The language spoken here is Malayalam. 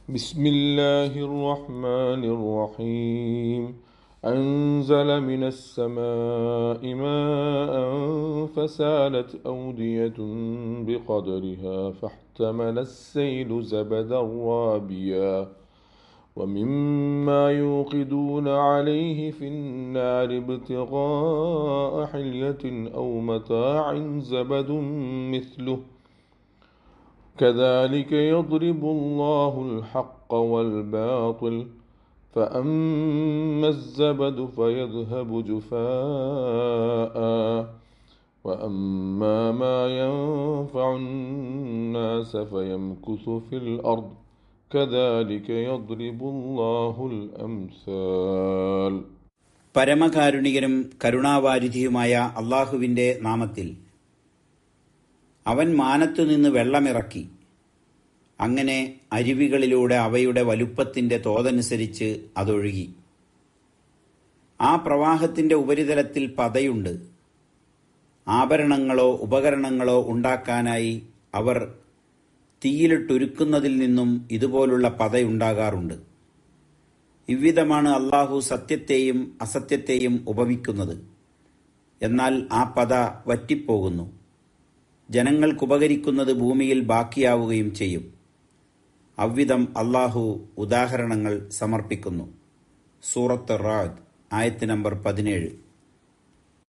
بسم الله الرحمن الرحيم أنزل من السماء ماء فسالت أودية بقدرها فاحتمل السيل زبدا رابيا ومما يوقدون عليه في النار ابتغاء حلية أو متاع زبد مثله كذلك يضرب الله الحق والباطل فأما الزبد فيذهب جفاء وأما ما ينفع الناس فيمكث في الأرض كذلك يضرب الله الأمثال. പരമകാരുണികനും കരുണാവാരിധിയുമായ അള്ളാഹുവിൻ്റെ നാമത്തിൽ. അവൻ മാനത്തുനിന്ന് വെള്ളമിറക്കി. അങ്ങനെ അരുവികളിലൂടെ അവയുടെ വലുപ്പത്തിൻ്റെ തോതനുസരിച്ച് അതൊഴുകി. ആ പ്രവാഹത്തിൻ്റെ ഉപരിതലത്തിൽ പതയുണ്ട്. ആഭരണങ്ങളോ ഉപകരണങ്ങളോ ഉണ്ടാക്കാനായി അവർ തീയിലിട്ടൊരുക്കുന്നതിൽ നിന്നും ഇതുപോലുള്ള പതയുണ്ടാകാറുണ്ട്. ഇவ்விധമാണ് അള്ളാഹു സത്യത്തെയും അസത്യത്തെയും ഉപമിക്കുന്നത്. എന്നാൽ ആ പത വറ്റിപ്പോകുന്നു. ജനങ്ങൾക്കുപകരിക്കുന്നത് ഭൂമിയിൽ ബാക്കിയാവുകയും ചെയ്യും. അവ്വിധം അള്ളാഹു ഉദാഹരണങ്ങൾ സമർപ്പിക്കുന്നു. സൂറത്ത് റാദ് ആയത്ത് നമ്പർ 17.